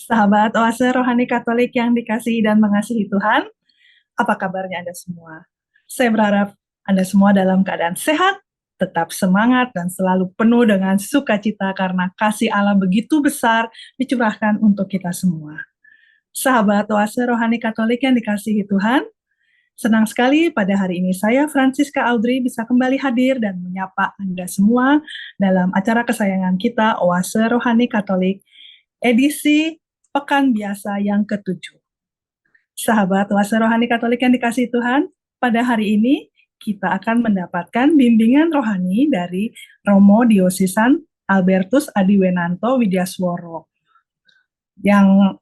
Sahabat Oase Rohani Katolik yang dikasihi dan mengasihi Tuhan, apa kabarnya Anda semua? Saya berharap Anda semua dalam keadaan sehat, tetap semangat, dan selalu penuh dengan sukacita karena kasih Allah begitu besar dicurahkan untuk kita semua. Sahabat Oase Rohani Katolik yang dikasihi Tuhan, senang sekali pada hari ini saya, Francisca Audrey, bisa kembali hadir dan menyapa Anda semua dalam acara kesayangan kita, Oase Rohani Katolik, edisi Pekan Biasa yang ke-7. Sahabat Oase Rohani Katolik yang dikasihi Tuhan, pada hari ini kita akan mendapatkan bimbingan rohani dari Romo Diocesan Albertus Adiwenanto Widyasworo, yang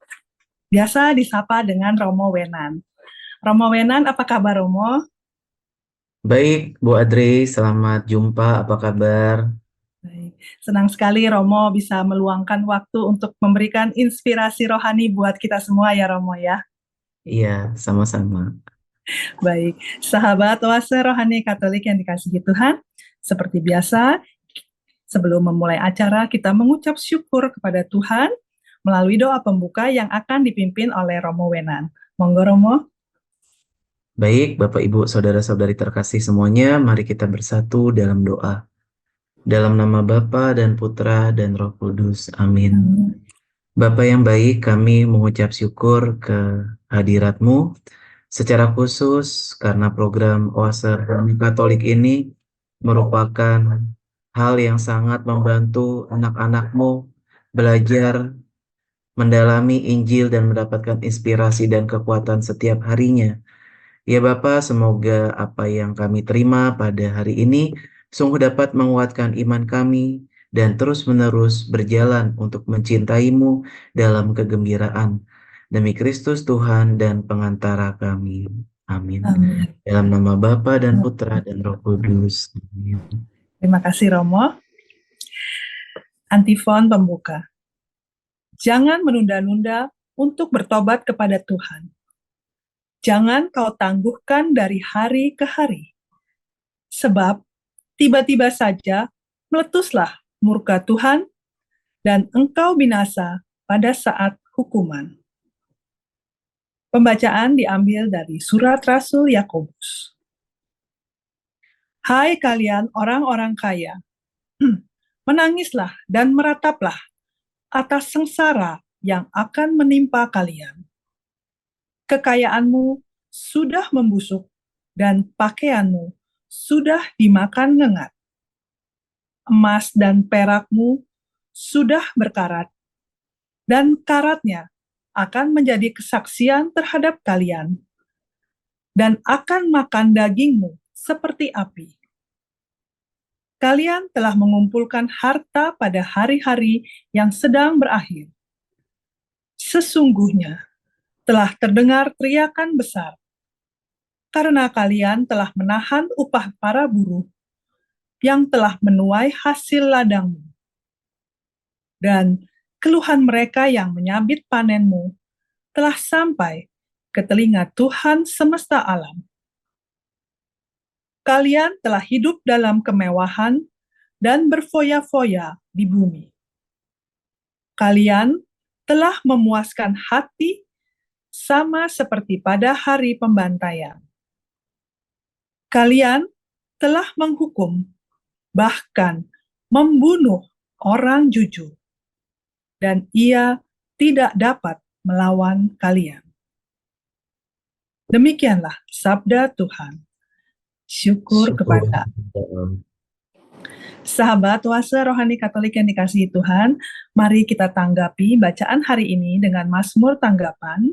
biasa disapa dengan Romo Wenan. Romo Wenan, apa kabar Romo? Baik, Bu Adri, selamat jumpa. Apa kabar? Baik. Senang sekali Romo bisa meluangkan waktu untuk memberikan inspirasi rohani buat kita semua ya Romo ya. Iya, sama-sama. Baik, sahabat Oase Rohani Katolik yang dikasihi Tuhan, seperti biasa, sebelum memulai acara kita mengucap syukur kepada Tuhan melalui doa pembuka yang akan dipimpin oleh Romo Wenan. Monggo Romo. Baik, Bapak, Ibu, Saudara-saudari terkasih semuanya, mari kita bersatu dalam doa. Dalam nama Bapa dan Putra dan Roh Kudus. Amin. Bapa yang baik, kami mengucap syukur ke hadirat-Mu secara khusus karena program Oase Rohani Katolik ini merupakan hal yang sangat membantu anak-anak-Mu belajar mendalami Injil dan mendapatkan inspirasi dan kekuatan setiap harinya. Ya Bapa, semoga apa yang kami terima pada hari ini sungguh dapat menguatkan iman kami dan terus-menerus berjalan untuk mencintai-Mu dalam kegembiraan. Demi Kristus Tuhan dan pengantara kami. Amin. Amin. Dalam nama Bapa dan Putra dan Roh Kudus. Amin. Terima kasih Romo. Antifon pembuka. Jangan menunda-nunda untuk bertobat kepada Tuhan. Jangan kau tangguhkan dari hari ke hari. Sebab tiba-tiba saja meletuslah murka Tuhan dan engkau binasa pada saat hukuman. Pembacaan diambil dari surat Rasul Yakobus. Hai kalian orang-orang kaya, menangislah dan merataplah atas sengsara yang akan menimpa kalian. Kekayaanmu sudah membusuk dan pakaianmu sudah dimakan ngengat. Emas dan perakmu sudah berkarat, dan karatnya akan menjadi kesaksian terhadap kalian, dan akan makan dagingmu seperti api. Kalian telah mengumpulkan harta pada hari-hari yang sedang berakhir. Sesungguhnya telah terdengar teriakan besar, karena kalian telah menahan upah para buruh yang telah menuai hasil ladangmu. Dan keluhan mereka yang menyabit panenmu telah sampai ke telinga Tuhan semesta alam. Kalian telah hidup dalam kemewahan dan berfoya-foya di bumi. Kalian telah memuaskan hati sama seperti pada hari pembantaian. Kalian telah menghukum, bahkan membunuh orang jujur, dan ia tidak dapat melawan kalian. Demikianlah sabda Tuhan. Syukur kepada sahabat Oase Rohani Katolik yang dikasihi Tuhan. Mari kita tanggapi bacaan hari ini dengan Mazmur tanggapan.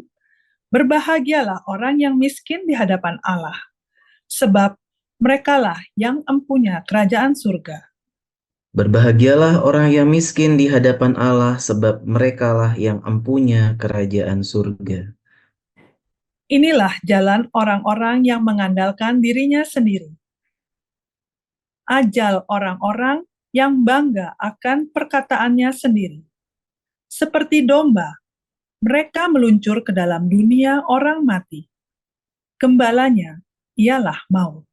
Berbahagialah orang yang miskin di hadapan Allah, sebab merekalah yang empunya kerajaan surga. Berbahagialah orang yang miskin di hadapan Allah, sebab merekalah yang empunya kerajaan surga. Inilah jalan orang-orang yang mengandalkan dirinya sendiri. Ajal orang-orang yang bangga akan perkataannya sendiri. Seperti domba, mereka meluncur ke dalam dunia orang mati. Gembalanya ialah maut.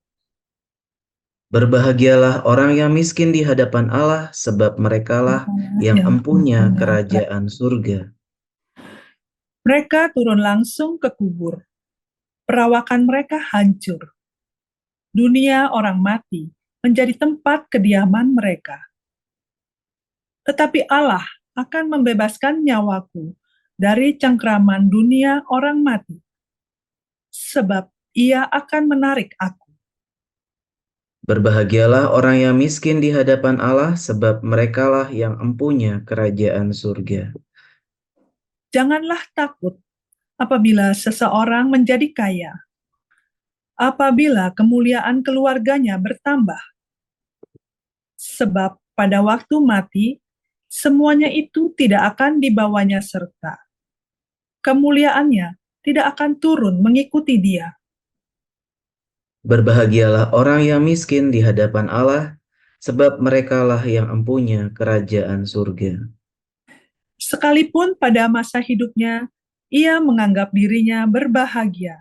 Berbahagialah orang yang miskin di hadapan Allah, sebab merekalah yang empunya kerajaan surga. Mereka turun langsung ke kubur. Perawakan mereka hancur. Dunia orang mati menjadi tempat kediaman mereka. Tetapi Allah akan membebaskan nyawaku dari cengkraman dunia orang mati, sebab Ia akan menarik aku. Berbahagialah orang yang miskin di hadapan Allah, sebab merekalah yang empunya kerajaan surga. Janganlah takut apabila seseorang menjadi kaya, apabila kemuliaan keluarganya bertambah, sebab pada waktu mati, semuanya itu tidak akan dibawanya serta. Kemuliaannya tidak akan turun mengikuti dia. Berbahagialah orang yang miskin di hadapan Allah, sebab merekalah yang empunya kerajaan surga. Sekalipun pada masa hidupnya, ia menganggap dirinya berbahagia.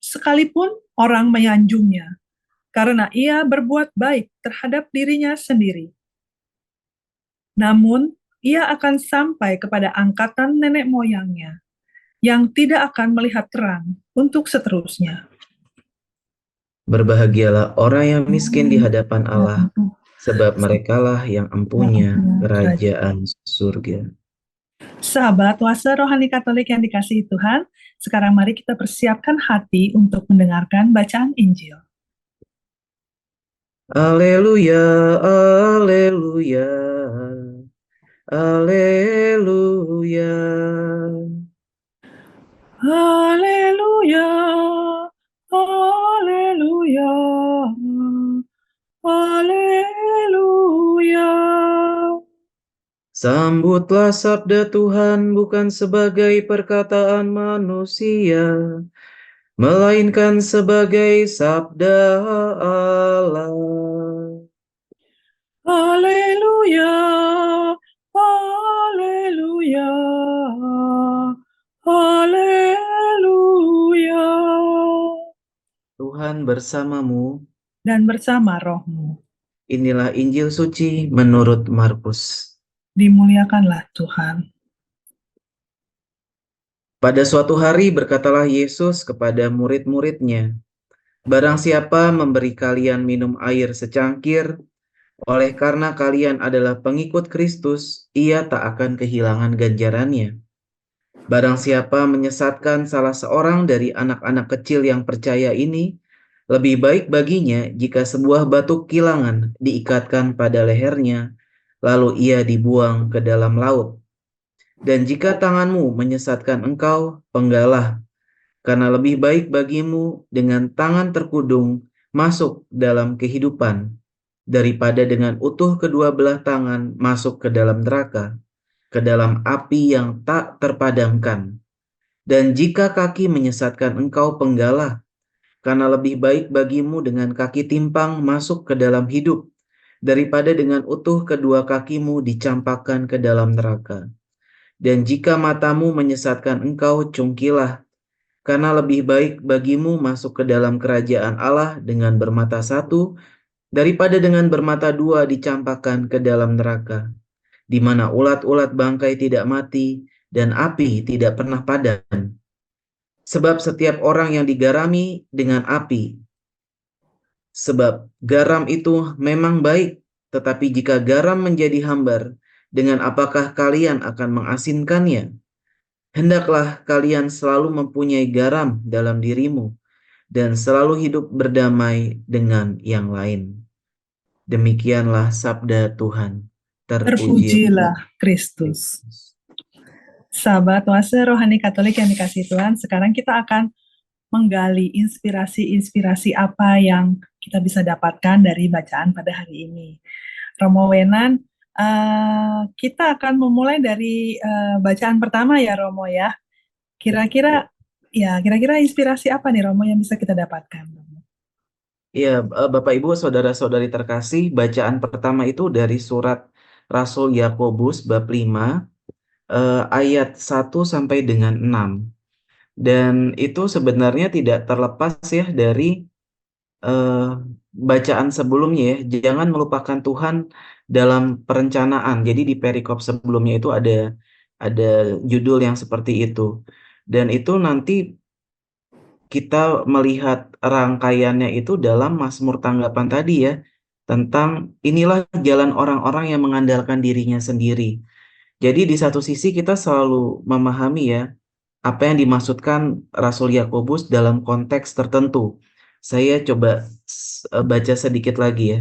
Sekalipun orang menyanjungnya, karena ia berbuat baik terhadap dirinya sendiri. Namun, ia akan sampai kepada angkatan nenek moyangnya, yang tidak akan melihat terang untuk seterusnya. Berbahagialah orang yang miskin di hadapan Allah, sebab merekalah yang empunya kerajaan surga. Sahabat Wasa Rohani Katolik yang dikasihi Tuhan, sekarang mari kita persiapkan hati untuk mendengarkan bacaan Injil. Haleluya, haleluya, haleluya. Haleluya, haleluya, haleluya. Sambutlah sabda Tuhan bukan sebagai perkataan manusia, melainkan sebagai sabda Allah. Haleluya, haleluya, haleluya. Tuhan bersamamu. Dan bersama rohmu, Inilah Injil suci menurut Markus. dimuliakanlah Tuhan. Pada suatu hari berkatalah Yesus kepada murid-muridnya, "Barang siapa memberi kalian minum air secangkir, oleh karena kalian adalah pengikut Kristus, ia tak akan kehilangan ganjarannya. Barang siapa menyesatkan salah seorang dari anak-anak kecil yang percaya ini, lebih baik baginya jika sebuah batu kilangan diikatkan pada lehernya, lalu ia dibuang ke dalam laut. Dan jika tanganmu menyesatkan engkau, penggalah, karena lebih baik bagimu dengan tangan terkudung masuk dalam kehidupan, daripada dengan utuh kedua belah tangan masuk ke dalam neraka, ke dalam api yang tak terpadamkan. Dan jika kaki menyesatkan engkau, penggalah, karena lebih baik bagimu dengan kaki timpang masuk ke dalam hidup, daripada dengan utuh kedua kakimu dicampakkan ke dalam neraka. Dan jika matamu menyesatkan engkau, cungkilah, karena lebih baik bagimu masuk ke dalam kerajaan Allah dengan bermata satu, daripada dengan bermata dua dicampakkan ke dalam neraka, di mana ulat-ulat bangkai tidak mati dan api tidak pernah padam. Sebab setiap orang yang digarami dengan api, sebab garam itu memang baik, tetapi jika garam menjadi hambar, dengan apakah kalian akan mengasinkannya? Hendaklah kalian selalu mempunyai garam dalam dirimu, dan selalu hidup berdamai dengan yang lain. Demikianlah sabda Tuhan. Terpujilah Kristus. Sahabat Wasa Rohani Katolik yang dikasihi Tuhan, sekarang kita akan menggali inspirasi-inspirasi apa yang kita bisa dapatkan dari bacaan pada hari ini. Romo Wenan, kita akan memulai dari bacaan pertama ya Romo ya. Kira-kira inspirasi apa nih Romo yang bisa kita dapatkan? Ya, Bapak Ibu, saudara-saudari terkasih, bacaan pertama itu dari surat Rasul Yakobus bab 5 ayat 1 sampai dengan 6. Dan itu sebenarnya tidak terlepas ya dari bacaan sebelumnya ya. Jangan melupakan Tuhan dalam perencanaan. Jadi di perikop sebelumnya itu ada ada judul yang seperti itu. Dan itu nanti kita melihat rangkaiannya itu dalam Mazmur tanggapan tadi ya, tentang inilah jalan orang-orang yang mengandalkan dirinya sendiri. Jadi di satu sisi kita selalu memahami ya, apa yang dimaksudkan Rasul Yakobus dalam konteks tertentu. Saya coba baca sedikit lagi ya.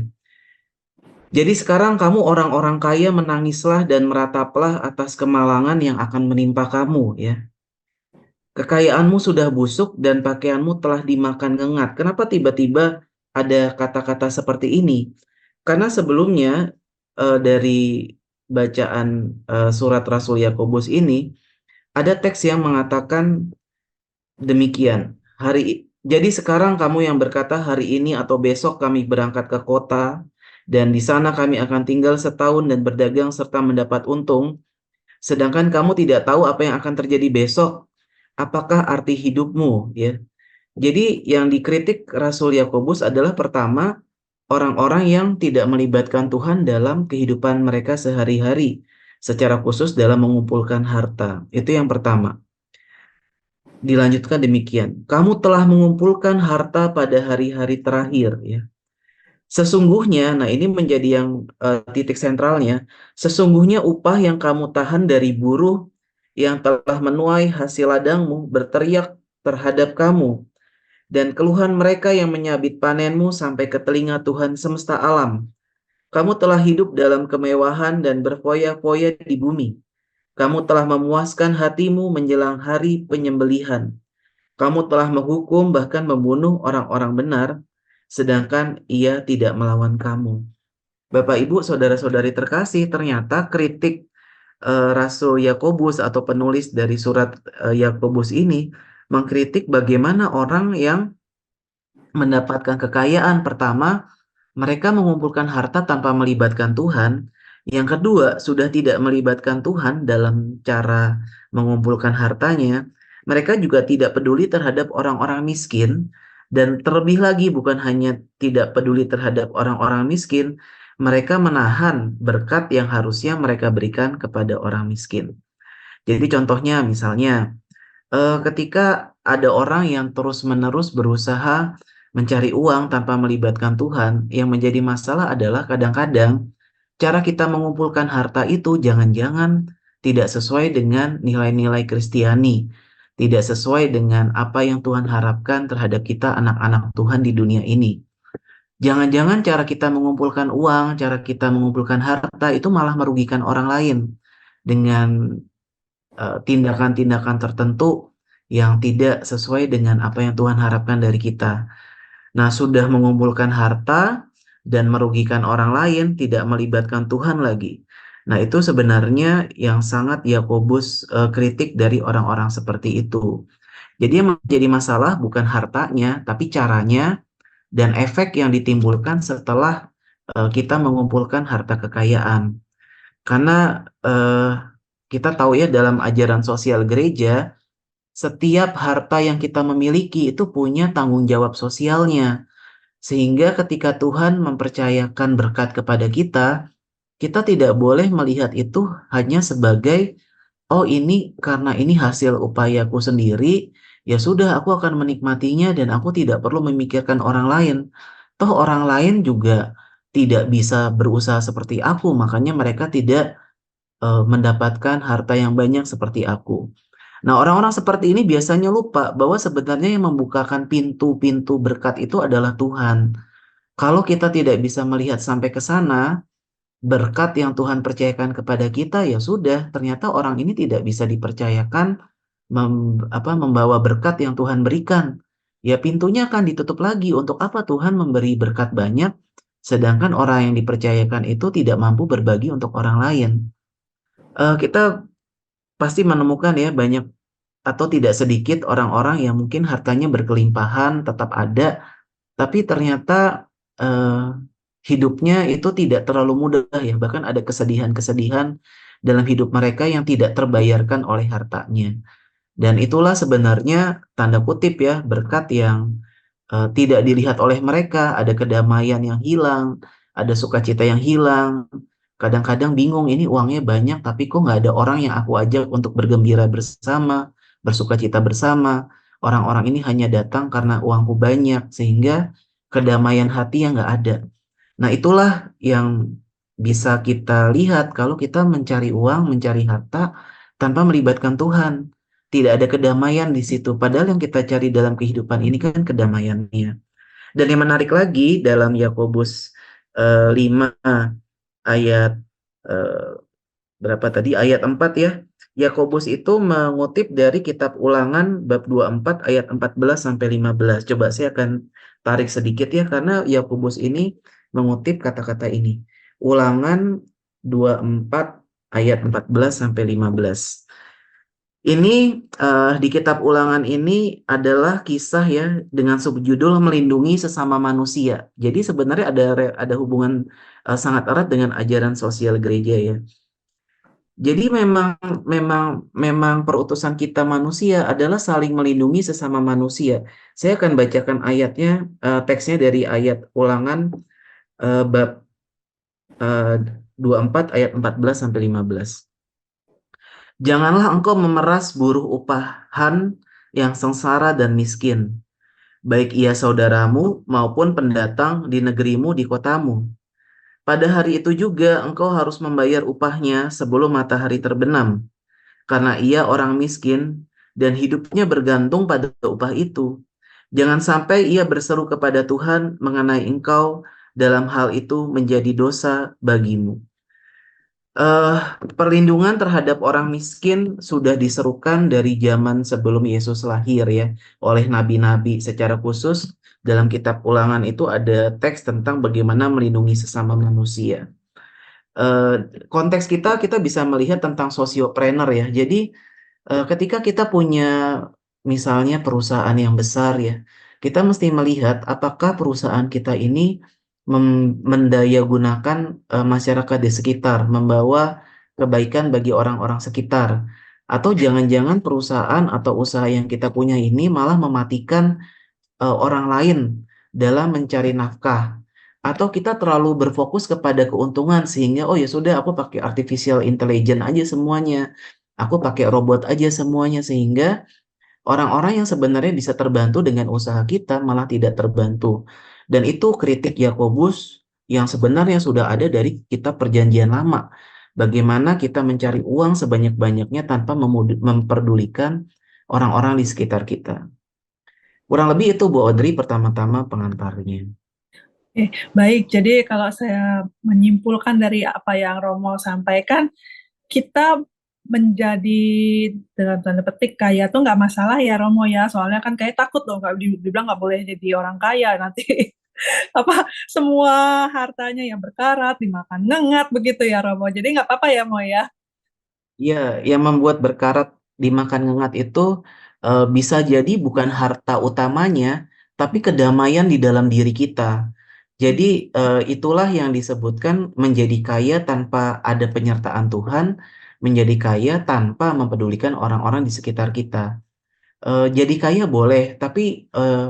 Jadi sekarang kamu orang-orang kaya menangislah dan merataplah atas kemalangan yang akan menimpa kamu ya. Kekayaanmu sudah busuk dan pakaianmu telah dimakan ngengat. Kenapa tiba-tiba ada kata-kata seperti ini? Karena sebelumnya dari bacaan surat Rasul Yakobus ini ada teks yang mengatakan demikian. Jadi sekarang kamu yang berkata hari ini atau besok kami berangkat ke kota dan di sana kami akan tinggal setahun dan berdagang serta mendapat untung, sedangkan kamu tidak tahu apa yang akan terjadi besok. Apakah arti hidupmu ya? Jadi yang dikritik Rasul Yakobus adalah pertama orang-orang yang tidak melibatkan Tuhan dalam kehidupan mereka sehari-hari, secara khusus dalam mengumpulkan harta. Itu yang pertama. Dilanjutkan demikian, kamu telah mengumpulkan harta pada hari-hari terakhir ya. Sesungguhnya, nah ini menjadi yang titik sentralnya, sesungguhnya upah yang kamu tahan dari buruh yang telah menuai hasil ladangmu berteriak terhadap kamu, dan keluhan mereka yang menyabit panenmu sampai ke telinga Tuhan semesta alam. Kamu telah hidup dalam kemewahan dan berfoya-foya di bumi. Kamu telah memuaskan hatimu menjelang hari penyembelihan. Kamu telah menghukum bahkan membunuh orang-orang benar, sedangkan ia tidak melawan kamu. Bapak, Ibu, saudara-saudari terkasih, ternyata kritik Rasul Yakobus atau penulis dari surat Yakobus ini mengkritik bagaimana orang yang mendapatkan kekayaan. Pertama, mereka mengumpulkan harta tanpa melibatkan Tuhan. Yang kedua, sudah tidak melibatkan Tuhan dalam cara mengumpulkan hartanya. Mereka juga tidak peduli terhadap orang-orang miskin. Dan terlebih lagi, bukan hanya tidak peduli terhadap orang-orang miskin, mereka menahan berkat yang harusnya mereka berikan kepada orang miskin. Jadi contohnya misalnya, ketika ada orang yang terus-menerus berusaha mencari uang tanpa melibatkan Tuhan, yang menjadi masalah adalah kadang-kadang cara kita mengumpulkan harta itu jangan-jangan tidak sesuai dengan nilai-nilai Kristiani, tidak sesuai dengan apa yang Tuhan harapkan terhadap kita anak-anak Tuhan di dunia ini. Jangan-jangan cara kita mengumpulkan uang, cara kita mengumpulkan harta itu malah merugikan orang lain dengan tindakan-tindakan tertentu yang tidak sesuai dengan apa yang Tuhan harapkan dari kita. Nah, sudah mengumpulkan harta dan merugikan orang lain, tidak melibatkan Tuhan lagi. Nah, itu sebenarnya yang sangat Yakobus kritik dari orang-orang seperti itu. Jadi yang menjadi masalah bukan hartanya, tapi caranya dan efek yang ditimbulkan setelah kita mengumpulkan harta kekayaan. Karena kita tahu ya dalam ajaran sosial gereja, setiap harta yang kita miliki itu punya tanggung jawab sosialnya. Sehingga ketika Tuhan mempercayakan berkat kepada kita, kita tidak boleh melihat itu hanya sebagai, oh ini karena ini hasil upayaku sendiri, ya sudah aku akan menikmatinya dan aku tidak perlu memikirkan orang lain. Toh orang lain juga tidak bisa berusaha seperti aku, makanya mereka tidak mendapatkan harta yang banyak seperti aku. Nah, orang-orang seperti ini biasanya lupa bahwa sebenarnya yang membukakan pintu-pintu berkat itu adalah Tuhan. Kalau kita tidak bisa melihat sampai ke sana, berkat yang Tuhan percayakan kepada kita, ya sudah, ternyata orang ini tidak bisa dipercayakan membawa berkat yang Tuhan berikan. Ya pintunya akan ditutup lagi. Untuk apa Tuhan memberi berkat banyak, sedangkan orang yang dipercayakan itu tidak mampu berbagi untuk orang lain. Kita pasti menemukan ya banyak atau tidak sedikit orang-orang yang mungkin hartanya berkelimpahan, tetap ada, tapi ternyata hidupnya itu tidak terlalu mudah ya. Bahkan ada kesedihan-kesedihan dalam hidup mereka yang tidak terbayarkan oleh hartanya. Dan itulah sebenarnya tanda kutip ya, berkat yang tidak dilihat oleh mereka. Ada kedamaian yang hilang, ada sukacita yang hilang, Kadang-kadang bingung, ini uangnya banyak, tapi kok nggak ada orang yang aku ajak untuk bergembira bersama, bersukacita bersama. Orang-orang ini hanya datang karena uangku banyak, sehingga kedamaian hati yang nggak ada. Nah, itulah yang bisa kita lihat kalau kita mencari uang, mencari harta tanpa melibatkan Tuhan. Tidak ada kedamaian di situ. Padahal yang kita cari dalam kehidupan ini kan kedamaiannya. Dan yang menarik lagi dalam Yakobus 5 ayat eh, berapa tadi? Ayat 4 ya. Yakobus itu mengutip dari kitab Ulangan bab 24 ayat 14 sampai 15. Coba saya akan tarik sedikit ya karena Yakobus ini mengutip kata-kata ini. Ulangan 24 ayat 14 sampai 15. Ini di kitab Ulangan ini adalah kisah ya dengan subjudul melindungi sesama manusia. Jadi sebenarnya ada hubungan sangat erat dengan ajaran sosial gereja ya. Jadi memang memang memang perutusan kita manusia adalah saling melindungi sesama manusia. Saya akan bacakan ayatnya, teksnya dari ayat Ulangan bab 24 ayat 14 sampai 15. Janganlah engkau memeras buruh upahan yang sengsara dan miskin, baik ia saudaramu maupun pendatang di negerimu di kotamu. Pada hari itu juga engkau harus membayar upahnya sebelum matahari terbenam, karena ia orang miskin dan hidupnya bergantung pada upah itu. Jangan sampai ia berseru kepada Tuhan mengenai engkau dalam hal itu menjadi dosa bagimu. Eh, Perlindungan terhadap orang miskin sudah diserukan dari zaman sebelum Yesus lahir ya oleh nabi-nabi. Secara khusus dalam kitab Ulangan itu ada teks tentang bagaimana melindungi sesama manusia. Eh, Konteks kita bisa melihat tentang sosiopreneur ya. Jadi ketika kita punya misalnya perusahaan yang besar ya, kita mesti melihat apakah perusahaan kita ini mendayagunakan masyarakat di sekitar, membawa kebaikan bagi orang-orang sekitar, atau jangan-jangan perusahaan atau usaha yang kita punya ini malah mematikan orang lain dalam mencari nafkah. Atau kita terlalu berfokus kepada keuntungan sehingga oh ya sudah aku pakai artificial intelligence aja semuanya. Aku pakai robot aja semuanya sehingga orang-orang yang sebenarnya bisa terbantu dengan usaha kita malah tidak terbantu. Dan itu kritik Yakobus yang sebenarnya sudah ada dari kitab Perjanjian Lama. Bagaimana kita mencari uang sebanyak-banyaknya tanpa memperdulikan orang-orang di sekitar kita. Kurang lebih itu Bu Audrey pertama-tama pengantarnya. Baik, jadi kalau saya menyimpulkan dari apa yang Romo sampaikan, kita menjadi dalam tanda petik kaya tuh nggak masalah ya Romo ya, soalnya kan kayak takut dong, nggak dibilang nggak boleh jadi orang kaya nanti apa semua hartanya yang berkarat dimakan ngengat begitu ya Romo, jadi nggak apa-apa ya Mo ya. Ya, yang membuat berkarat dimakan ngengat itu bisa jadi bukan harta utamanya, tapi kedamaian di dalam diri kita. Jadi itulah yang disebutkan menjadi kaya tanpa ada penyertaan Tuhan, menjadi kaya tanpa mempedulikan orang-orang di sekitar kita. Jadi kaya boleh, tapi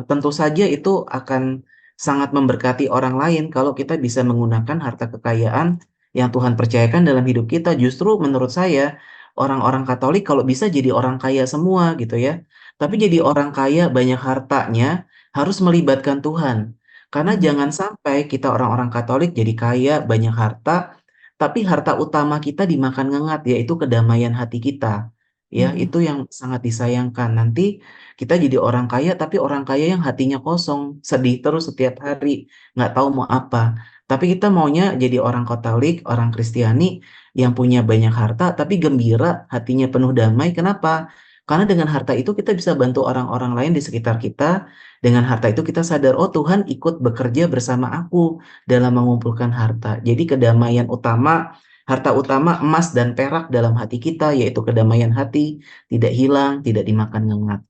tentu saja itu akan sangat memberkati orang lain kalau kita bisa menggunakan harta kekayaan yang Tuhan percayakan dalam hidup kita. Justru menurut saya orang-orang Katolik kalau bisa jadi orang kaya semua gitu ya. Tapi jadi orang kaya banyak hartanya harus melibatkan Tuhan. Karena jangan sampai kita orang-orang Katolik jadi kaya banyak harta, tapi harta utama kita dimakan ngengat yaitu kedamaian hati kita. Ya, itu yang sangat disayangkan. Nanti kita jadi orang kaya, tapi orang kaya yang hatinya kosong, sedih terus setiap hari, nggak tahu mau apa. Tapi kita maunya jadi orang Katolik, orang Kristiani yang punya banyak harta, tapi gembira, hatinya penuh damai. Kenapa? Karena dengan harta itu kita bisa bantu orang-orang lain di sekitar kita. Dengan harta itu kita sadar, oh Tuhan ikut bekerja bersama aku dalam mengumpulkan harta. Jadi kedamaian utama, harta utama emas dan perak dalam hati kita, yaitu kedamaian hati, tidak hilang, tidak dimakan ngengat.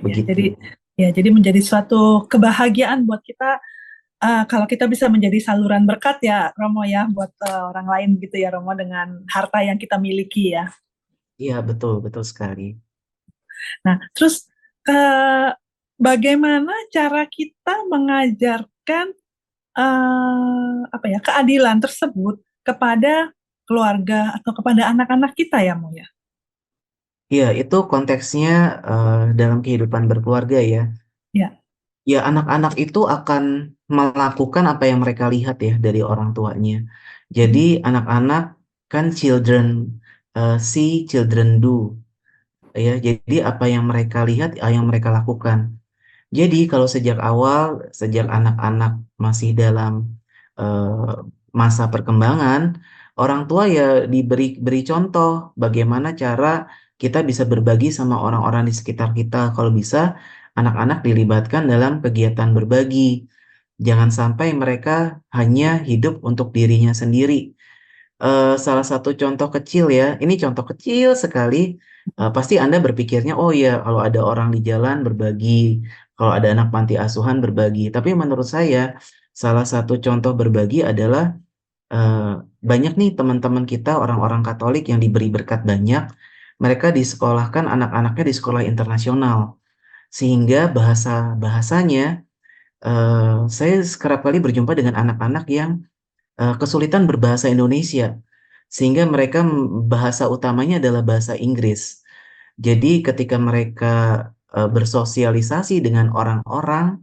Ya, jadi Begitu. jadi menjadi suatu kebahagiaan buat kita kalau kita bisa menjadi saluran berkat ya Romo ya buat orang lain gitu ya Romo dengan harta yang kita miliki ya. Iya, betul, betul sekali. Nah, terus bagaimana cara kita mengajarkan apa ya keadilan tersebut kepada keluarga atau kepada anak-anak kita ya, Mo ya? Ya, itu konteksnya dalam kehidupan berkeluarga ya. Ya. Ya, anak-anak itu akan melakukan apa yang mereka lihat ya dari orang tuanya. Jadi, anak-anak kan children see, children do. Ya, jadi apa yang mereka lihat, yang mereka lakukan. Jadi, kalau sejak awal, sejak anak-anak masih dalam eh, masa perkembangan, orang tua ya beri contoh bagaimana cara kita bisa berbagi sama orang-orang di sekitar kita. Kalau bisa, anak-anak dilibatkan dalam kegiatan berbagi. Jangan sampai mereka hanya hidup untuk dirinya sendiri. Salah satu contoh kecil ya, ini contoh kecil sekali. Pasti Anda berpikirnya, oh ya, kalau ada orang di jalan berbagi, kalau ada anak panti asuhan berbagi. Tapi menurut saya, salah satu contoh berbagi adalah eh, banyak nih teman-teman kita, orang-orang Katolik yang diberi berkat banyak. Mereka disekolahkan anak-anaknya di sekolah internasional, sehingga bahasanya, saya kerap kali berjumpa dengan anak-anak yang kesulitan berbahasa Indonesia, sehingga mereka bahasa utamanya adalah bahasa Inggris. Jadi ketika mereka bersosialisasi dengan orang-orang,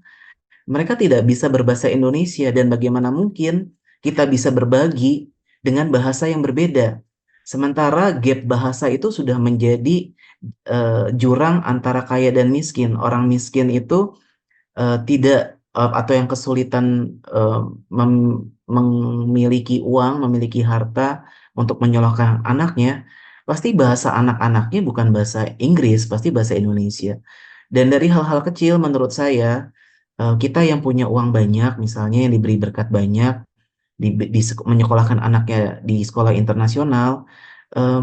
mereka tidak bisa berbahasa Indonesia dan bagaimana mungkin kita bisa berbagi dengan bahasa yang berbeda. Sementara gap bahasa itu sudah menjadi jurang antara kaya dan miskin. Orang miskin itu tidak atau yang kesulitan memiliki uang, memiliki harta untuk menyolokkan anaknya, pasti bahasa anak-anaknya bukan bahasa Inggris, pasti bahasa Indonesia. Dan dari hal-hal kecil menurut saya, kita yang punya uang banyak, misalnya yang diberi berkat banyak, menyekolahkan anaknya di sekolah internasional,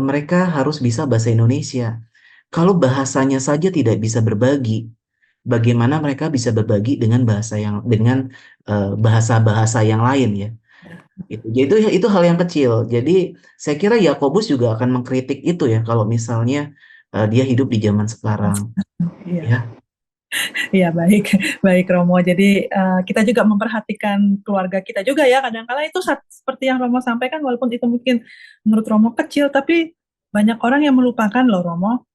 mereka harus bisa bahasa Indonesia. Kalau bahasanya saja tidak bisa berbagi, bagaimana mereka bisa berbagi dengan bahasa-bahasa yang lain ya. Itu hal yang kecil. Jadi saya kira Yakobus juga akan mengkritik itu ya kalau misalnya dia hidup di zaman sekarang Iya. ya. Iya, baik, baik Romo. Jadi kita juga memperhatikan keluarga kita juga ya. Kadang-kala itu seperti yang Romo sampaikan, walaupun itu mungkin menurut Romo kecil, tapi banyak orang yang melupakan loh Romo.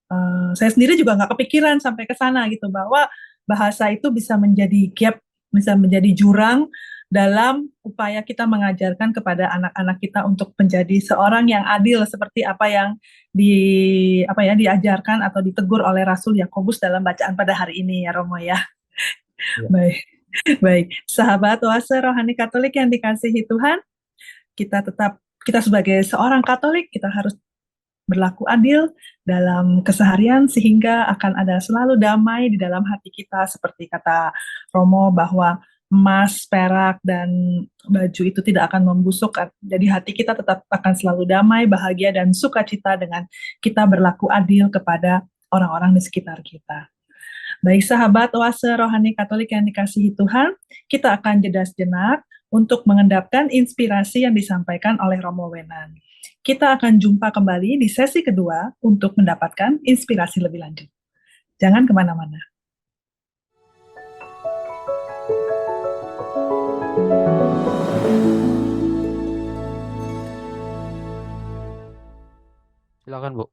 Saya sendiri juga nggak kepikiran sampai ke sana gitu, bahwa bahasa itu bisa menjadi gap, bisa menjadi jurang dalam upaya kita mengajarkan kepada anak-anak kita untuk menjadi seorang yang adil seperti apa yang di diajarkan atau ditegur oleh Rasul Yakobus dalam bacaan pada hari ini ya Romo ya. Ya. Baik. Baik, sahabat oase rohani Katolik yang dikasihi Tuhan, kita sebagai seorang Katolik kita harus berlaku adil dalam keseharian sehingga akan ada selalu damai di dalam hati kita, seperti kata Romo bahwa emas, perak, dan baju itu tidak akan membusuk. Jadi hati kita tetap akan selalu damai, bahagia, dan sukacita dengan kita berlaku adil kepada orang-orang di sekitar kita. Baik sahabat oase rohani Katolik yang dikasihi Tuhan, kita akan jeda sejenak untuk mengendapkan inspirasi yang disampaikan oleh Romo Wenan. Kita akan jumpa kembali di sesi kedua untuk mendapatkan inspirasi lebih lanjut. Jangan kemana-mana. Silakan, Bu.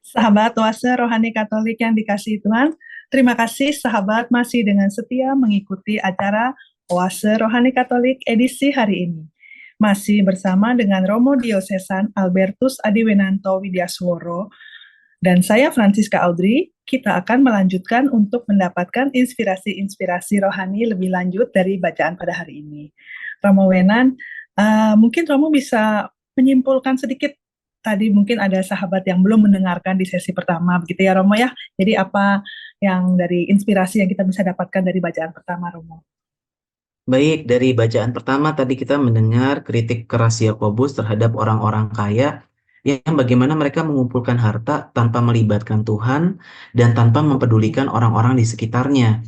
Sahabat oase rohani Katolik yang dikasihi Tuhan, terima kasih sahabat masih dengan setia mengikuti acara Oase Rohani Katolik edisi hari ini. Masih bersama dengan Romo Diosesan Albertus Adiwinanto Widyasworo dan saya Francisca Audrey, kita akan melanjutkan untuk mendapatkan inspirasi-inspirasi rohani lebih lanjut dari bacaan pada hari ini. Romo Wenan, mungkin Romo bisa menyimpulkan sedikit. Tadi mungkin ada sahabat yang belum mendengarkan di sesi pertama, begitu ya Romo ya. Jadi apa yang dari inspirasi yang kita bisa dapatkan dari bacaan pertama, Romo? Baik, dari bacaan pertama tadi kita mendengar kritik keras Yakobus terhadap orang-orang kaya yang bagaimana mereka mengumpulkan harta tanpa melibatkan Tuhan dan tanpa mempedulikan orang-orang di sekitarnya.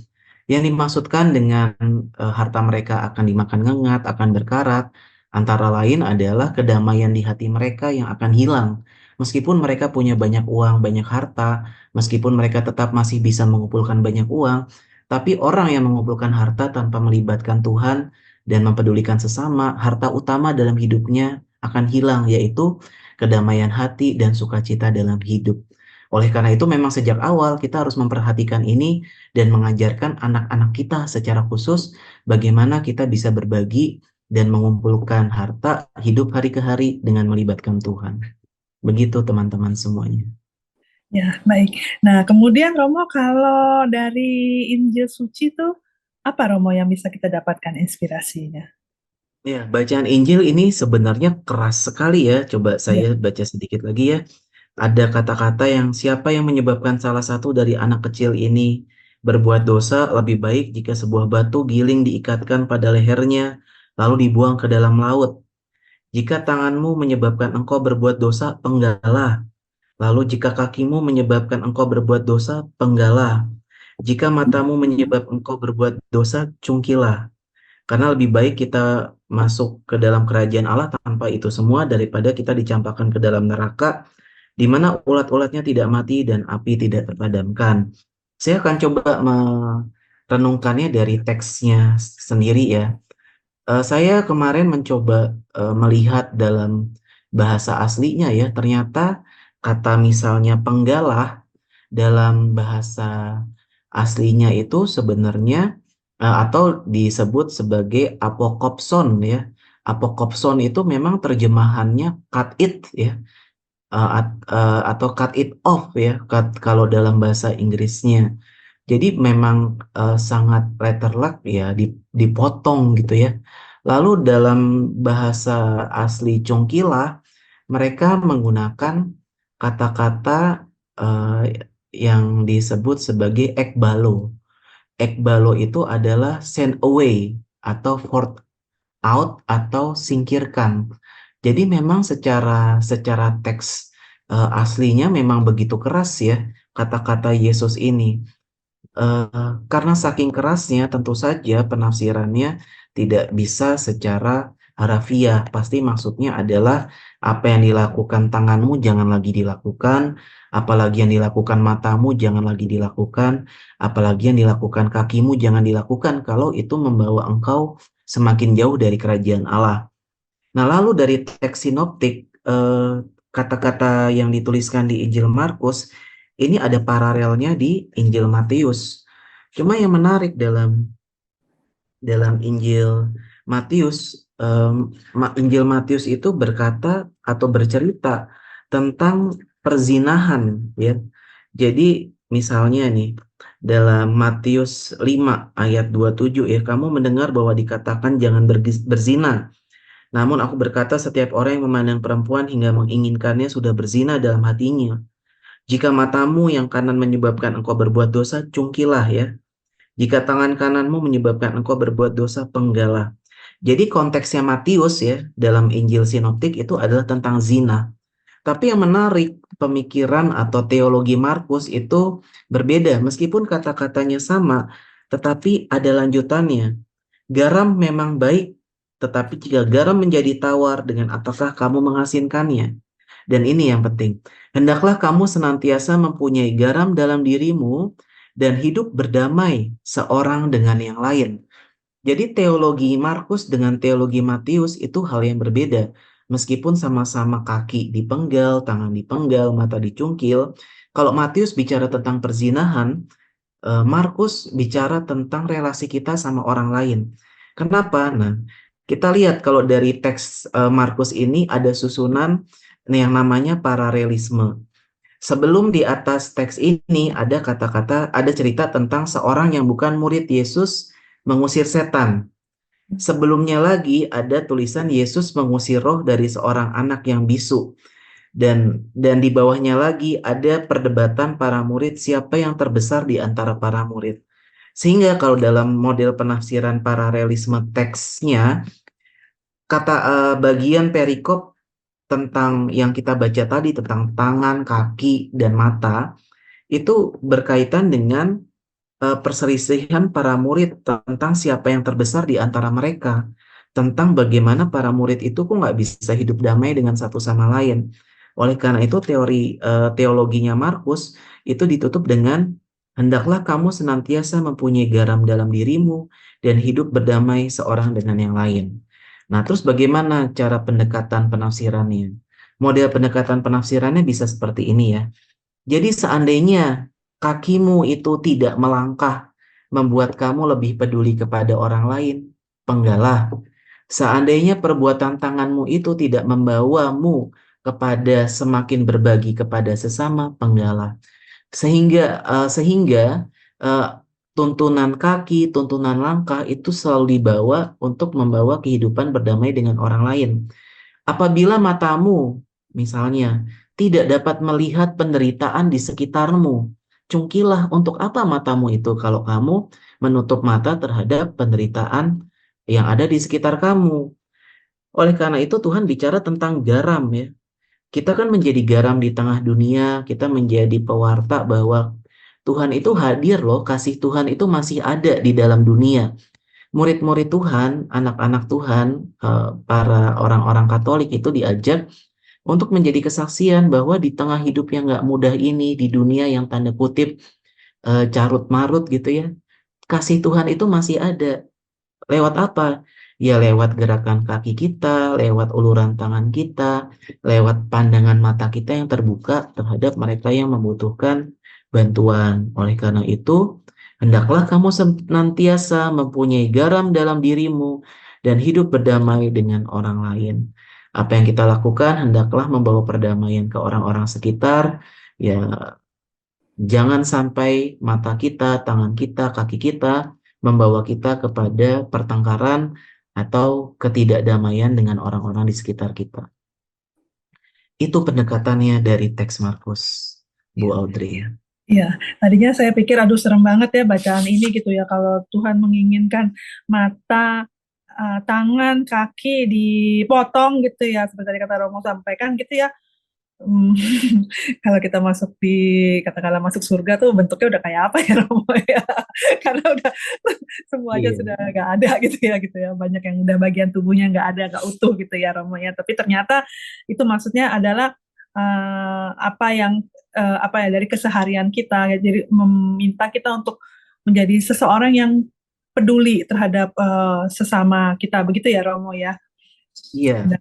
Yang dimaksudkan dengan harta mereka akan dimakan ngengat, akan berkarat, antara lain adalah kedamaian di hati mereka yang akan hilang. Meskipun mereka punya banyak uang, banyak harta, meskipun mereka tetap masih bisa mengumpulkan banyak uang, tapi orang yang mengumpulkan harta tanpa melibatkan Tuhan dan mempedulikan sesama, harta utama dalam hidupnya akan hilang, yaitu kedamaian hati dan sukacita dalam hidup. Oleh karena itu memang sejak awal kita harus memperhatikan ini dan mengajarkan anak-anak kita secara khusus bagaimana kita bisa berbagi dan mengumpulkan harta hidup hari ke hari dengan melibatkan Tuhan. Begitu teman-teman semuanya. Ya, baik. Nah, kemudian Romo, kalau dari Injil suci itu apa Romo yang bisa kita dapatkan inspirasinya? Ya, bacaan Injil ini sebenarnya keras sekali ya. Coba Ya, saya baca sedikit lagi ya. Ada kata-kata yang siapa yang menyebabkan salah satu dari anak kecil ini berbuat dosa, lebih baik jika sebuah batu giling diikatkan pada lehernya, lalu dibuang ke dalam laut. Jika tanganmu menyebabkan engkau berbuat dosa, penggalah. Lalu jika kakimu menyebabkan engkau berbuat dosa, penggalah. Jika matamu menyebabkan engkau berbuat dosa, cungkilah. Karena lebih baik kita masuk ke dalam kerajaan Allah tanpa itu semua daripada kita dicampakkan ke dalam neraka di mana ulat-ulatnya tidak mati dan api tidak terpadamkan. Saya akan coba merenungkannya dari teksnya sendiri ya. Saya kemarin mencoba melihat dalam bahasa aslinya ya, ternyata kata misalnya penggalah dalam bahasa aslinya itu sebenarnya atau disebut sebagai apokopson ya. Apokopson itu memang terjemahannya cut it ya, atau cut it off ya, kalau dalam bahasa Inggrisnya. Jadi memang sangat letter luck ya, dipotong gitu ya. Lalu dalam bahasa asli Congkila, mereka menggunakan kata-kata eh, yang disebut sebagai ekbalo. Ekbalo itu adalah send away atau forth out atau singkirkan. Jadi memang secara teks aslinya memang begitu keras ya kata-kata Yesus ini. Karena saking kerasnya, tentu saja penafsirannya tidak bisa secara harafiah. Pasti maksudnya adalah apa yang dilakukan tanganmu jangan lagi dilakukan, apalagi yang dilakukan matamu jangan lagi dilakukan, apalagi yang dilakukan kakimu jangan dilakukan kalau itu membawa engkau semakin jauh dari kerajaan Allah. Nah, lalu dari teks sinoptik, kata-kata yang dituliskan di Injil Markus, ini ada paralelnya di Injil Matius. Cuma yang menarik dalam Injil Matius, Injil Matius itu berkata atau bercerita tentang perzinahan, ya. Jadi misalnya nih, dalam Matius 5 ayat 27 ya, kamu mendengar bahwa dikatakan jangan berzina. Namun aku berkata setiap orang yang memandang perempuan hingga menginginkannya sudah berzina dalam hatinya. Jika matamu yang kanan menyebabkan engkau berbuat dosa, cungkilah ya. Jika tangan kananmu menyebabkan engkau berbuat dosa, penggalah. Jadi konteksnya Matius ya dalam Injil Sinoptik itu adalah tentang zina. Tapi yang menarik, pemikiran atau teologi Markus itu berbeda. Meskipun kata-katanya sama, tetapi ada lanjutannya. Garam memang baik, tetapi jika garam menjadi tawar, dengan apakah kamu mengasinkannya? Dan ini yang penting. Hendaklah kamu senantiasa mempunyai garam dalam dirimu dan hidup berdamai seorang dengan yang lain. Jadi teologi Markus dengan teologi Matius itu hal yang berbeda. Meskipun sama-sama kaki dipenggal, tangan dipenggal, mata dicungkil. Kalau Matius bicara tentang perzinahan, Markus bicara tentang relasi kita sama orang lain. Kenapa? Nah, kita lihat kalau dari teks Markus ini ada susunan yang namanya paralelisme. Sebelum di atas teks ini ada kata-kata, ada cerita tentang seorang yang bukan murid Yesus mengusir setan. Sebelumnya lagi ada tulisan Yesus mengusir roh dari seorang anak yang bisu. Dan di bawahnya lagi ada perdebatan para murid siapa yang terbesar di antara para murid. Sehingga kalau dalam model penafsiran paralelisme teksnya, kata bagian perikop tentang yang kita baca tadi tentang tangan, kaki, dan mata itu berkaitan dengan perselisihan para murid tentang siapa yang terbesar di antara mereka, tentang bagaimana para murid itu kok nggak bisa hidup damai dengan satu sama lain. Oleh karena itu teologinya Markus itu ditutup dengan hendaklah kamu senantiasa mempunyai garam dalam dirimu dan hidup berdamai seorang dengan yang lain. Nah, terus bagaimana cara pendekatan penafsirannya? Model pendekatan penafsirannya bisa seperti ini ya. Jadi seandainya kakimu itu tidak melangkah, membuat kamu lebih peduli kepada orang lain, penggalah. Seandainya perbuatan tanganmu itu tidak membawamu kepada semakin berbagi kepada sesama, penggalah. Sehingga eh, tuntunan kaki, tuntunan langkah itu selalu dibawa untuk membawa kehidupan berdamai dengan orang lain. Apabila matamu, misalnya, tidak dapat melihat penderitaan di sekitarmu, cungkilah, untuk apa matamu itu kalau kamu menutup mata terhadap penderitaan yang ada di sekitar kamu. Oleh karena itu Tuhan bicara tentang garam ya. Kita kan menjadi garam di tengah dunia, kita menjadi pewarta bahwa Tuhan itu hadir loh, kasih Tuhan itu masih ada di dalam dunia. Murid-murid Tuhan, anak-anak Tuhan, para orang-orang Katolik itu diajak untuk menjadi kesaksian bahwa di tengah hidup yang nggak mudah ini, di dunia yang tanda kutip carut marut gitu ya, kasih Tuhan itu masih ada. Lewat apa? Ya lewat gerakan kaki kita, lewat uluran tangan kita, lewat pandangan mata kita yang terbuka terhadap mereka yang membutuhkan bantuan. Oleh karena itu, hendaklah kamu senantiasa mempunyai garam dalam dirimu dan hidup berdamai dengan orang lain. Apa yang kita lakukan, hendaklah membawa perdamaian ke orang-orang sekitar. Ya, jangan sampai mata kita, tangan kita, kaki kita membawa kita kepada pertengkaran atau ketidakdamaian dengan orang-orang di sekitar kita. Itu pendekatannya dari teks Markus, Bu Audrey. Ya, tadinya saya pikir aduh serem banget ya bacaan ini gitu ya, kalau Tuhan menginginkan mata, tangan, kaki dipotong gitu ya, seperti tadi kata Romo sampaikan gitu ya. Hmm, kalau kita masuk di katakanlah masuk surga tuh bentuknya udah kayak apa ya Romo ya? Karena udah semuanya Iya. sudah nggak ada gitu ya, banyak yang udah bagian tubuhnya nggak ada, nggak utuh gitu ya Romo ya. Tapi ternyata itu maksudnya adalah apa yang apa ya dari keseharian kita, ya, jadi meminta kita untuk menjadi seseorang yang peduli terhadap sesama kita begitu ya Romo ya. Iya.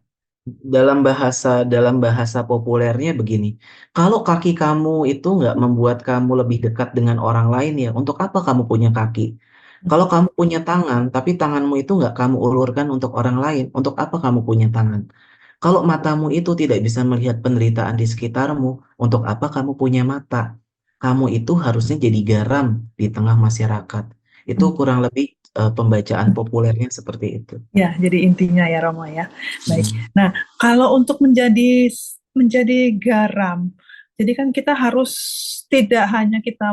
Dalam bahasa populernya begini, kalau kaki kamu itu nggak membuat kamu lebih dekat dengan orang lain ya, untuk apa kamu punya kaki? Kalau kamu punya tangan, tapi tanganmu itu nggak kamu ulurkan untuk orang lain, untuk apa kamu punya tangan? Kalau matamu itu tidak bisa melihat penderitaan di sekitarmu, untuk apa kamu punya mata? Kamu itu harusnya jadi garam di tengah masyarakat. Itu kurang lebih pembacaan populernya seperti itu. Ya, jadi intinya ya Romo ya. Baik. Hmm. Nah, kalau untuk menjadi garam, jadi kan kita harus tidak hanya kita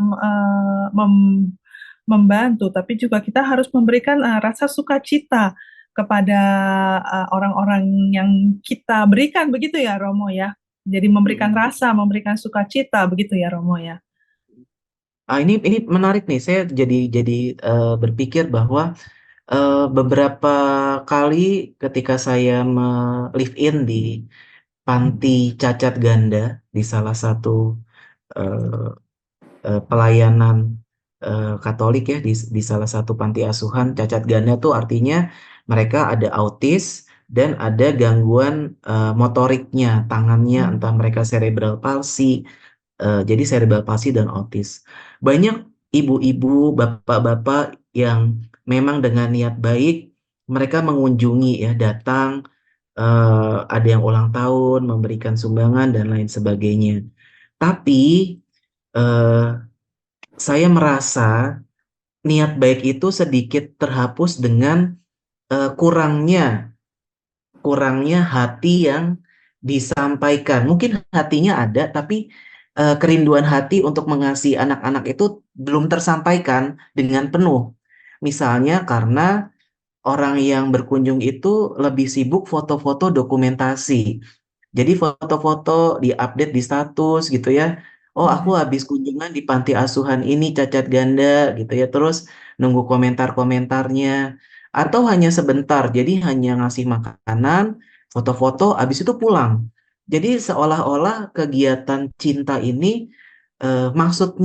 membantu, tapi juga kita harus memberikan rasa sukacita kepada orang-orang yang kita berikan, begitu ya Romo ya. Jadi memberikan rasa, memberikan sukacita, begitu ya Romo ya. Ini menarik nih. Saya jadi berpikir bahwa beberapa kali ketika saya live in di panti cacat ganda di salah satu eh, pelayanan Katolik ya, di salah satu panti asuhan cacat ganda tuh artinya mereka ada autis dan ada gangguan motoriknya, tangannya, entah mereka cerebral palsy, jadi cerebral palsy dan autis. Banyak ibu-ibu, bapak-bapak yang memang dengan niat baik mereka mengunjungi ya, datang, ada yang ulang tahun, memberikan sumbangan dan lain sebagainya. Tapi eh, saya merasa niat baik itu sedikit terhapus dengan kurangnya hati yang disampaikan. Mungkin hatinya ada, tapi kerinduan hati untuk mengasihi anak-anak itu belum tersampaikan dengan penuh. Misalnya karena orang yang berkunjung itu lebih sibuk foto-foto dokumentasi. Jadi foto-foto di-update di status gitu ya. Oh, aku habis kunjungan di panti asuhan ini cacat ganda gitu ya. Terus nunggu komentar-komentarnya. Atau hanya sebentar, jadi hanya ngasih makanan, foto-foto, habis itu pulang. Jadi seolah-olah kegiatan cinta ini maksud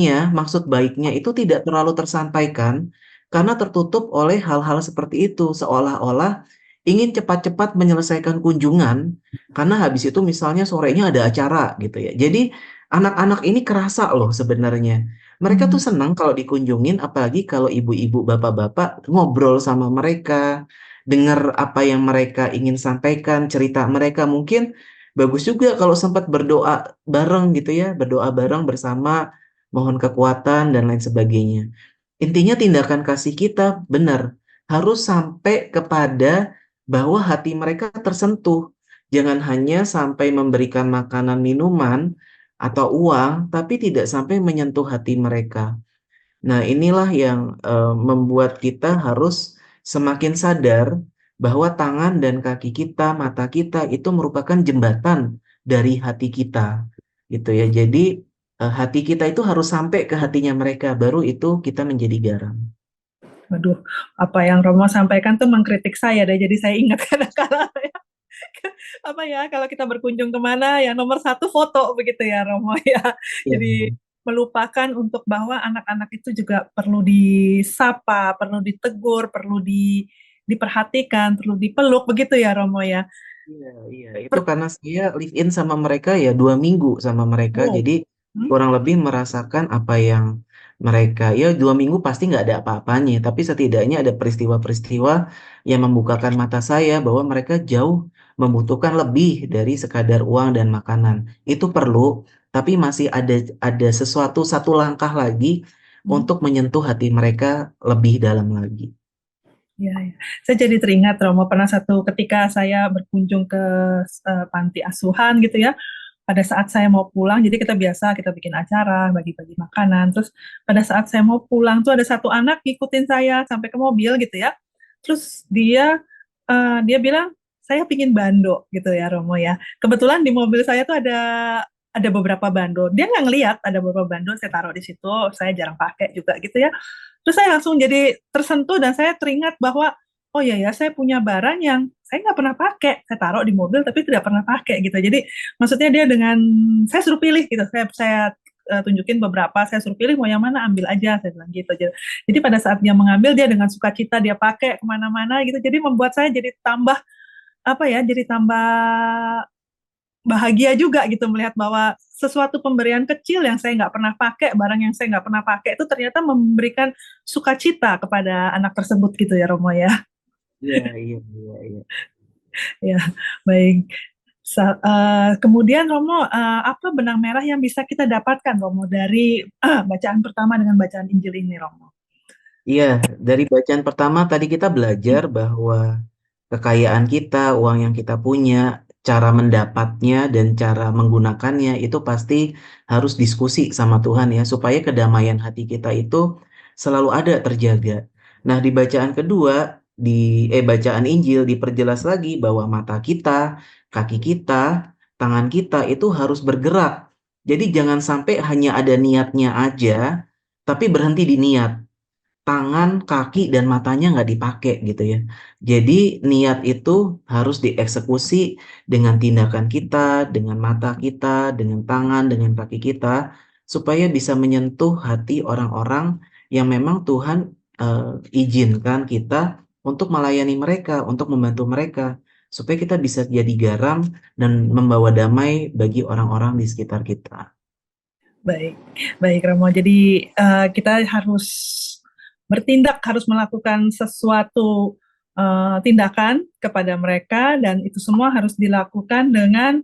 baiknya itu tidak terlalu tersampaikan karena tertutup oleh hal-hal seperti itu. Seolah-olah ingin cepat-cepat menyelesaikan kunjungan karena habis itu misalnya sorenya ada acara gitu ya. Jadi anak-anak ini kerasa loh sebenarnya. Mereka tuh Hmm. senang kalau dikunjungin, apalagi kalau ibu-ibu, bapak-bapak ngobrol sama mereka, dengar apa yang mereka ingin sampaikan, cerita mereka. Mungkin bagus juga kalau sempat berdoa bareng gitu ya, berdoa bareng bersama, mohon kekuatan dan lain sebagainya. Intinya tindakan kasih kita benar harus sampai kepada bahwa hati mereka tersentuh. Jangan hanya sampai memberikan makanan, minuman, atau uang, tapi tidak sampai menyentuh hati mereka. Nah, inilah yang membuat kita harus semakin sadar bahwa tangan dan kaki kita, mata kita itu merupakan jembatan dari hati kita, gitu ya. Jadi hati kita itu harus sampai ke hatinya mereka, baru itu kita menjadi garam. Waduh, apa yang Romo sampaikan tuh mengkritik saya deh, jadi saya ingat kadang-kala ya, apa ya, kalau kita berkunjung kemana ya nomor satu foto begitu ya Romo ya. Iya, Jadi melupakan untuk bahwa anak-anak itu juga perlu disapa, perlu ditegur, perlu diperhatikan, perlu dipeluk begitu ya Romo ya. iya, iya. Itu karena saya live in sama mereka ya 2 minggu sama mereka, Oh, jadi hmm, kurang lebih merasakan apa yang mereka ya 2 minggu pasti nggak ada apa-apanya, tapi setidaknya ada peristiwa-peristiwa yang membukakan mata saya bahwa mereka jauh membutuhkan lebih dari sekadar uang dan makanan. Itu perlu, tapi masih ada sesuatu satu langkah lagi hmm. untuk menyentuh hati mereka lebih dalam lagi. Ya, ya. Saya jadi teringat Romo pernah satu ketika saya berkunjung ke panti asuhan gitu ya. Pada saat saya mau pulang, jadi kita biasa kita bikin acara, bagi-bagi makanan. Terus pada saat saya mau pulang tuh ada satu anak ngikutin saya sampai ke mobil gitu ya. Terus dia bilang saya pingin bando gitu ya Romo ya. Kebetulan di mobil saya tuh ada beberapa bando. Dia nggak ngelihat ada beberapa bando, saya taruh di situ. Saya jarang pakai juga gitu ya. Terus saya langsung jadi tersentuh dan saya teringat bahwa oh iya ya saya punya barang yang saya nggak pernah pakai. Saya taruh di mobil tapi tidak pernah pakai gitu. Jadi maksudnya dia dengan saya suruh pilih gitu. Saya tunjukin beberapa, saya suruh pilih mau yang mana ambil aja saya bilang gitu. Jadi pada saat dia mengambil dia dengan sukacita dia pakai kemana-mana gitu. Jadi membuat saya jadi tambah apa ya? Jadi tambah bahagia juga gitu melihat bahwa sesuatu pemberian kecil yang saya nggak pernah pakai, barang yang saya nggak pernah pakai itu ternyata memberikan sukacita kepada anak tersebut gitu ya Romo ya. Iya, iya, iya, iya. Ya, baik. Kemudian Romo, apa benang merah yang bisa kita dapatkan Romo dari bacaan pertama dengan bacaan Injil ini Romo? Iya, dari bacaan pertama tadi kita belajar bahwa kekayaan kita, uang yang kita punya, cara mendapatnya dan cara menggunakannya itu pasti harus diskusi sama Tuhan ya, supaya kedamaian hati kita itu selalu ada terjaga. Nah, di bacaan kedua, bacaan Injil diperjelas lagi bahwa mata kita, kaki kita, tangan kita itu harus bergerak. Jadi jangan sampai hanya ada niatnya aja, tapi berhenti di niat tangan, kaki, dan matanya nggak dipakai gitu ya. Jadi niat itu harus dieksekusi dengan tindakan kita, dengan mata kita, dengan tangan, dengan kaki kita, supaya bisa menyentuh hati orang-orang yang memang Tuhan izinkan kita untuk melayani mereka, untuk membantu mereka, supaya kita bisa jadi garam dan membawa damai bagi orang-orang di sekitar kita. Baik, baik Romo. Jadi kita harus bertindak, harus melakukan sesuatu tindakan kepada mereka dan itu semua harus dilakukan dengan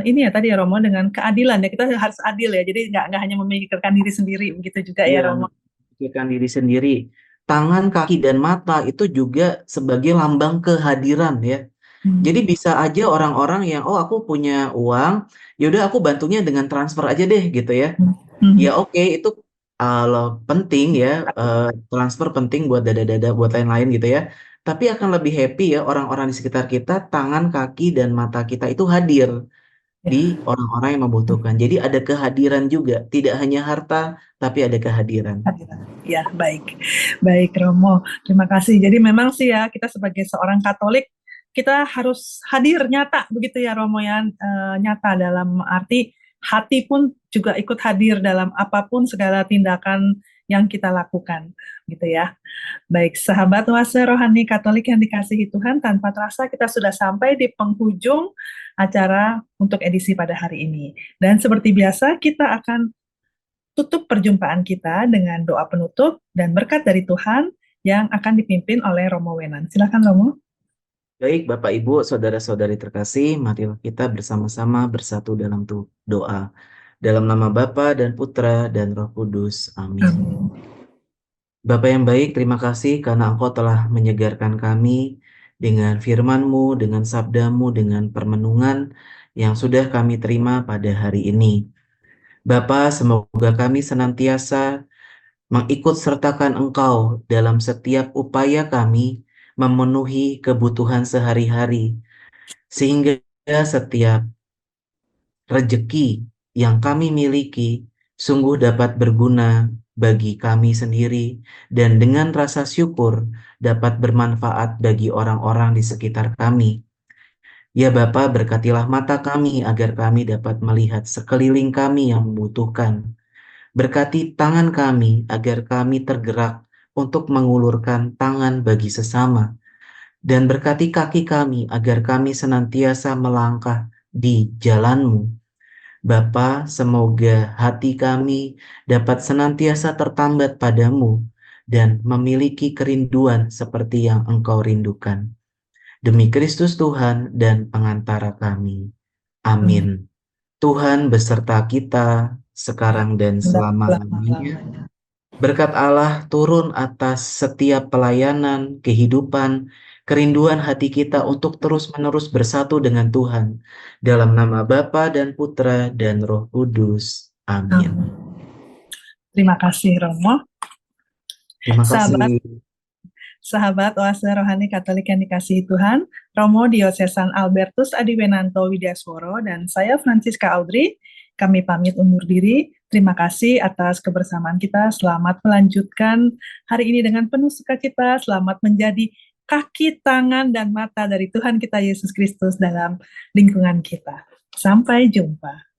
ini ya tadi ya Romo dengan keadilan ya kita harus adil ya. Jadi nggak hanya memikirkan diri sendiri begitu juga ya Iya, Romo. pikirkan diri sendiri. Tangan, kaki, dan mata itu juga sebagai lambang kehadiran ya. Jadi Hmm. bisa aja orang-orang yang, oh aku punya uang, yaudah aku bantunya dengan transfer aja deh gitu ya. Ya Hmm. oke, itu penting ya, transfer penting buat dada-dada, buat lain-lain gitu ya. Tapi akan lebih happy ya orang-orang di sekitar kita, tangan, kaki, dan mata kita itu hadir di Ya. orang-orang yang membutuhkan. Jadi ada kehadiran juga, tidak hanya harta, tapi ada kehadiran. Ya, baik. Baik, Romo. Terima kasih. Jadi memang sih ya, kita sebagai seorang Katolik, kita harus hadir nyata, begitu ya Romo ya. Nyata dalam arti hati pun juga ikut hadir dalam apapun segala tindakan yang kita lakukan, gitu ya. Baik, sahabat oase rohani Katolik yang dikasihi Tuhan, tanpa terasa kita sudah sampai di penghujung acara untuk edisi pada hari ini. Dan seperti biasa, kita akan tutup perjumpaan kita dengan doa penutup dan berkat dari Tuhan yang akan dipimpin oleh Romo Wenan. Silakan Romo. Baik, Bapak, Ibu, saudara-saudari terkasih, marilah kita bersama-sama bersatu dalam doa. Dalam nama Bapa dan Putra dan Roh Kudus. Amin. Amin. Bapa yang baik, terima kasih karena Engkau telah menyegarkan kami dengan firman-Mu, dengan sabda-Mu, dengan permenungan yang sudah kami terima pada hari ini. Bapa, semoga kami senantiasa mengikut sertakan Engkau dalam setiap upaya kami memenuhi kebutuhan sehari-hari, sehingga setiap rejeki yang kami miliki sungguh dapat berguna bagi kami sendiri dan dengan rasa syukur dapat bermanfaat bagi orang-orang di sekitar kami. Ya Bapa, berkatilah mata kami agar kami dapat melihat sekeliling kami yang membutuhkan. Berkati tangan kami agar kami tergerak untuk mengulurkan tangan bagi sesama. Dan berkati kaki kami agar kami senantiasa melangkah di jalan-Mu. Bapa, semoga hati kami dapat senantiasa tertambat padamu dan memiliki kerinduan seperti yang Engkau rindukan. Demi Kristus Tuhan dan pengantara kami. Amin. Tuhan beserta kita sekarang dan selama-lamanya. Berkat Allah turun atas setiap pelayanan, kehidupan, kerinduan hati kita untuk terus-menerus bersatu dengan Tuhan. Dalam nama Bapa dan Putra dan Roh Kudus. Amin. Terima kasih Romo. Terima kasih. Sahabat oase rohani Katolik yang dikasihi Tuhan, Romo Diocesan Albertus Adiwenanto Widyasworo dan saya Francisca Audrey, kami pamit undur diri. Terima kasih atas kebersamaan kita. Selamat melanjutkan hari ini dengan penuh sukacita. Selamat menjadi kaki, tangan, dan mata dari Tuhan kita Yesus Kristus dalam lingkungan kita. Sampai jumpa.